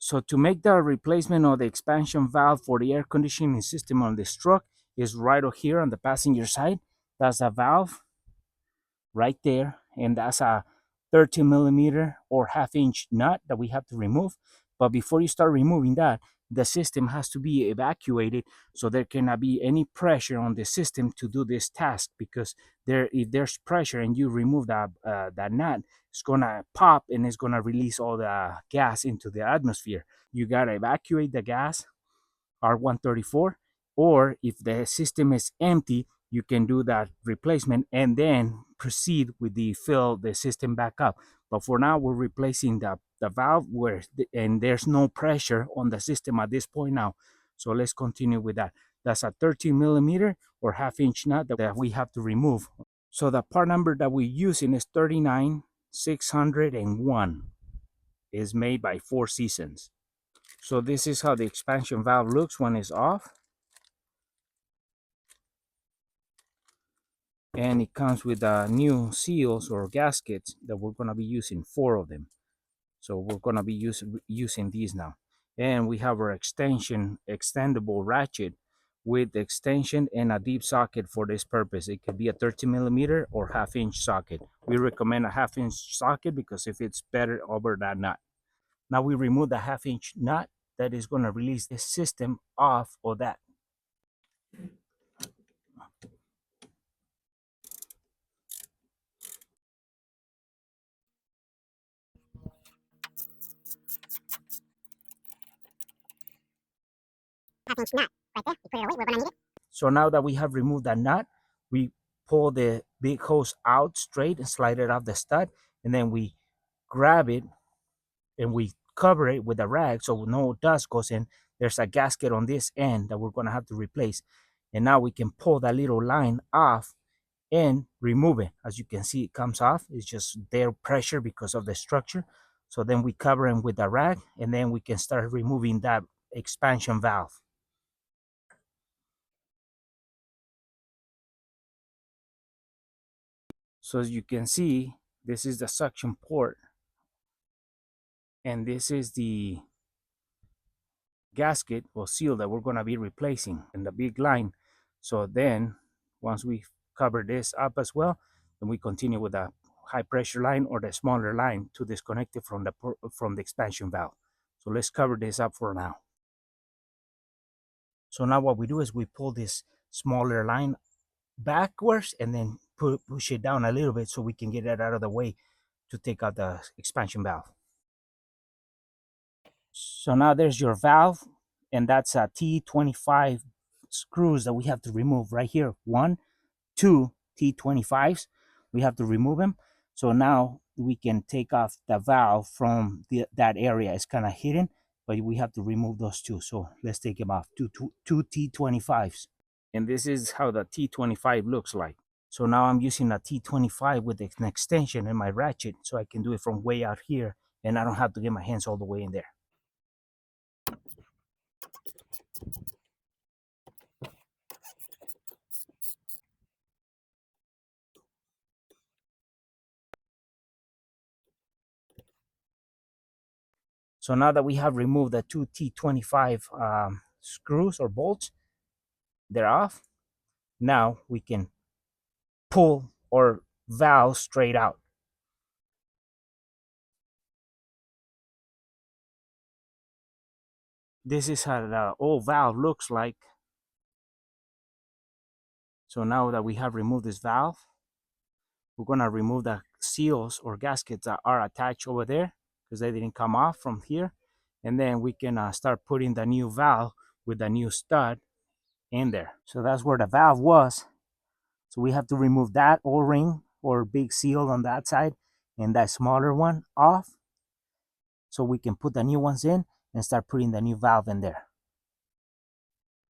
So to make the replacement of the expansion valve for the air conditioning system on this truck is right over here on the passenger side. That's a valve right there, and that's a 13 millimeter or half-inch nut that we have to remove. But before you start removing that, the system has to be evacuated, so there cannot be any pressure on the system to do this task, because if there's pressure and you remove that nut, it's gonna pop and it's gonna release all the gas into the atmosphere. You gotta evacuate the gas, R134, or if the system is empty, you can do that replacement and then proceed with the fill the system back up. But for now, we're replacing the valve and there's no pressure on the system at this point now. So let's continue with that. That's a 13 millimeter or half-inch nut that we have to remove. So the part number that we're using is 39601. Is made by Four Seasons. So this is how the expansion valve looks when it's off. And it comes with new seals or gaskets that we're going to be using, 4 of them. So we're going to be using these now. And we have our extendable ratchet with extension and a deep socket for this purpose. It could be a 13 millimeter or half-inch socket. We recommend a half-inch socket because if it's better over that nut. Now we remove the half-inch nut that is going to release the system off of that. Half-inch nut right there. You put it away. We're going to need it. So now that we have removed that nut, we pull the big hose out straight and slide it off the stud, and then we grab it and we cover it with a rag so no dust goes in. There's a gasket on this end that we're going to have to replace, and now we can pull that little line off and remove it. As you can see, it comes off. It's just their pressure because of the structure. So then we cover them with a rag, and then we can start removing that expansion valve. So as you can see, this is the suction port, and this is the gasket or seal that we're going to be replacing in the big line. So then once we cover this up as well, then we continue with the high pressure line or the smaller line to disconnect it from the expansion valve. So let's cover this up for now. So now what we do is we pull this smaller line backwards and then push it down a little bit so we can get it out of the way to take out the expansion valve. So now there's your valve, and that's a T25 screws that we have to remove right here. 1, 2 T25s. We have to remove them. So now we can take off the valve from that area. It's kind of hidden, but we have to remove those two. So let's take them off. Two T25s. And this is how the T25 looks like. So now I'm using a T25 with an extension in my ratchet, so I can do it from way out here, and I don't have to get my hands all the way in there. So now that we have removed the two T25 screws or bolts, they're off. Now we can pull our valve straight out. This is how the old valve looks like. So now that we have removed this valve, we're going to remove the seals or gaskets that are attached over there because they didn't come off from here. And then we can start putting the new valve with the new stud in there. So that's where the valve was. So we have to remove that O-ring or big seal on that side and that smaller one off, so we can put the new ones in and start putting the new valve in there.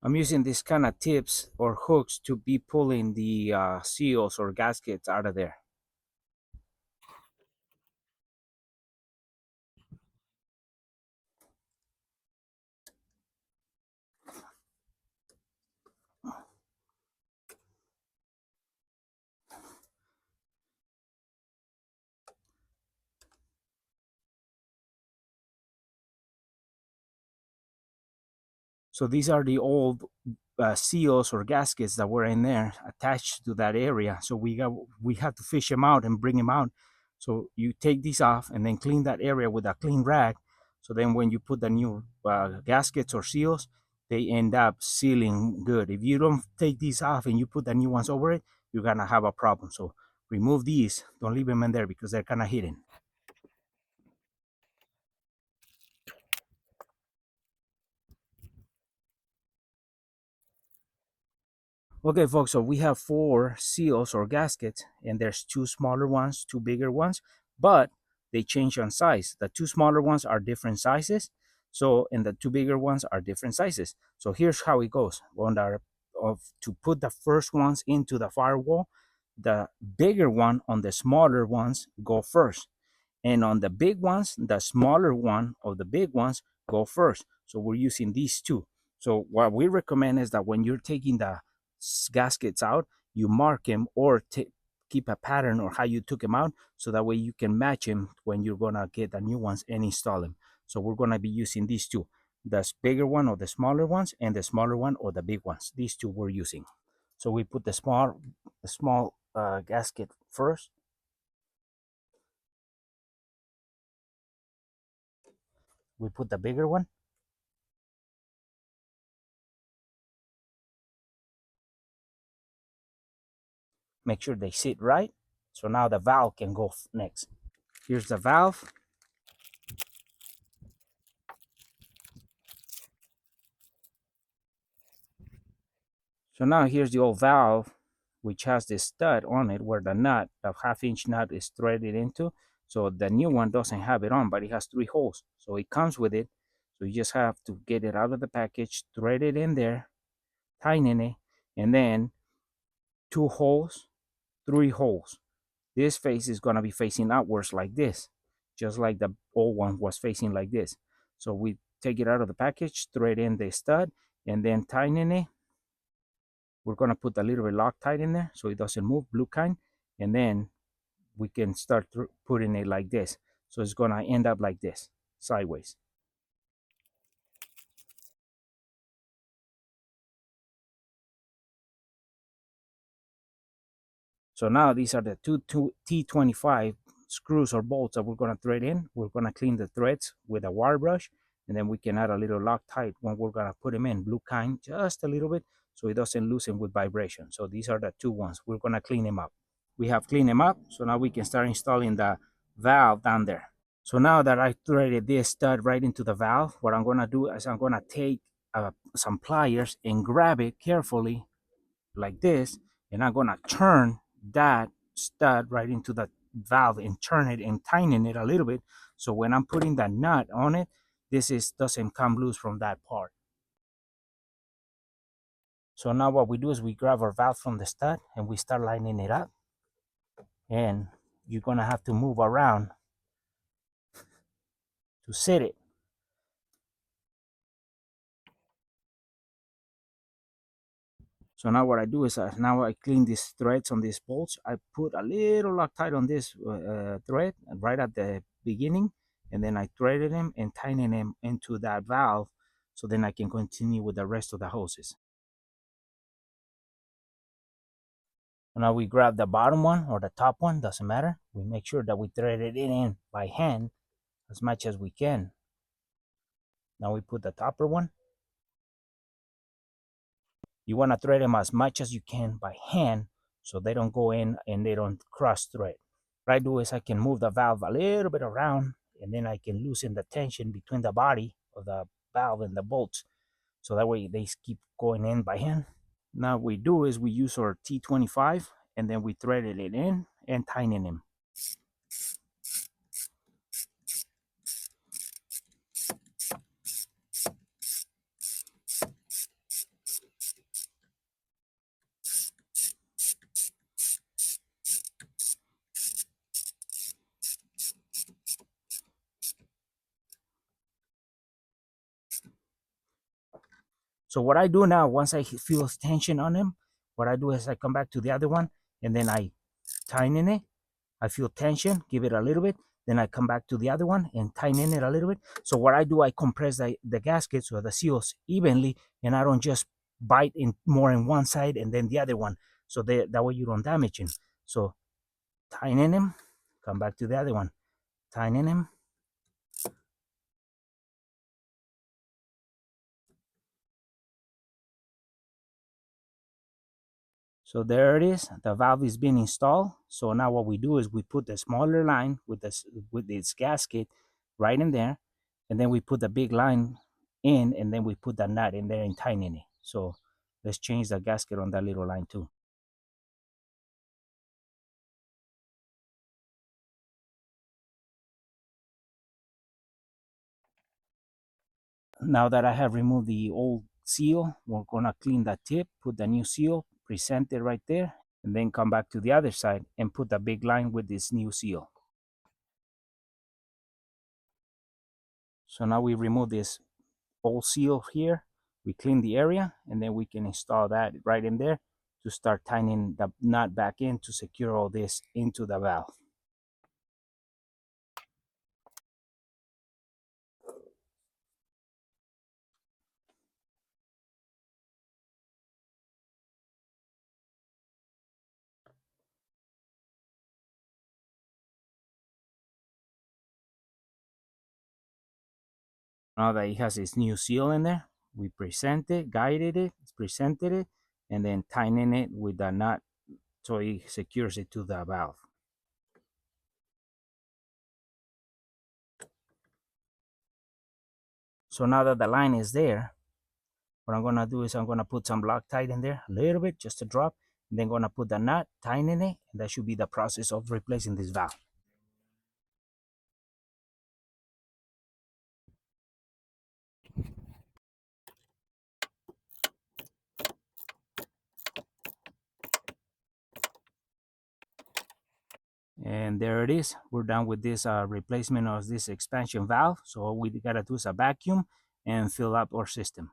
I'm using these kind of tips or hooks to be pulling the seals or gaskets out of there. So these are the old seals or gaskets that were in there attached to that area. So we have to fish them out and bring them out. So you take these off and then clean that area with a clean rag. So then when you put the new gaskets or seals, they end up sealing good. If you don't take these off and you put the new ones over it, you're gonna have a problem. So remove these. Don't leave them in there because they're kind of hidden. Okay, folks, so we have four seals or gaskets, and there's two smaller ones, two bigger ones, but they change on size. The two smaller ones are different sizes, so and the two bigger ones are different sizes. So here's how it goes. To put the first ones into the firewall, the bigger one on the smaller ones go first. And on the big ones, the smaller one of the big ones go first. So we're using these two. So what we recommend is that when you're taking the gaskets out, you mark them or keep a pattern or how you took them out, so that way you can match them when you're gonna get the new ones and install them. So we're gonna be using these two, the bigger one or the smaller ones, and the smaller one or the big ones. These two we're using. So we put the small gasket first. We put the bigger one. Make sure they sit right. So now the valve can go next. Here's the valve. So now here's the old valve, which has this stud on it where the half-inch nut is threaded into. So the new one doesn't have it on, but it has three holes. So it comes with it. So you just have to get it out of the package, thread it in there, tighten it, and then two holes, three holes. This face is gonna be facing outwards like this, just like the old one was facing like this. So we take it out of the package, thread in the stud, and then tighten it. We're gonna put a little bit Loctite in there so it doesn't move, blue kind, and then we can start putting it like this. So it's gonna end up like this, sideways. So now these are the two T25 screws or bolts that we're gonna thread in. We're gonna clean the threads with a wire brush, and then we can add a little Loctite when we're gonna put them in, blue kind, just a little bit, so it doesn't loosen with vibration. So these are the two ones. We're gonna clean them up. We have cleaned them up, so now we can start installing the valve down there. So now that I threaded this stud right into the valve, what I'm gonna do is I'm gonna take some pliers and grab it carefully like this, and I'm gonna turn that stud right into the valve and turn it and tighten it a little bit. So when I'm putting that nut on it, doesn't come loose from that part. So now what we do is we grab our valve from the stud and we start lining it up. And you're gonna have to move around to sit it. So now what I do is now I clean these threads on these bolts. I put a little Loctite on this thread right at the beginning, and then I threaded them and tighten them into that valve, so then I can continue with the rest of the hoses. So now we grab the bottom one or the top one, doesn't matter. We make sure that we thread it in by hand as much as we can. Now we put the topper one. You want to thread them as much as you can by hand so they don't go in and they don't cross thread. What I do is I can move the valve a little bit around, and then I can loosen the tension between the body of the valve and the bolts. So that way they keep going in by hand. Now what we do is we use our T25 and then we thread it in and tighten them. So what I do now, once I feel tension on them, what I do is I come back to the other one and then I tighten it. I feel tension, give it a little bit, then I come back to the other one and tighten it a little bit. So what I do, I compress the gasket so the seals evenly, and I don't just bite in more in one side and then the other one. So that way you don't damage them. So tighten them, come back to the other one, tighten them. So there it is. The valve is being installed. So now what we do is we put the smaller line with its gasket right in there, and then we put the big line in, and then we put the nut in there and tighten it. So let's change the gasket on that little line too. Now that I have removed the old seal, we're gonna clean the tip, put the new seal, present it right there, and then come back to the other side and put the big line with this new seal. So now we remove this old seal here, we clean the area, and then we can install that right in there to start tightening the nut back in to secure all this into the valve. Now that it has its new seal in there, we present it, guided it, presented it, and then tighten it with the nut so it secures it to the valve. So now that the line is there, what I'm gonna do is I'm gonna put some Loctite in there, a little bit, just a drop, and then gonna put the nut, tighten it, and that should be the process of replacing this valve. And there it is. We're done with this replacement of this expansion valve. So all we gotta do is a vacuum and fill up our system.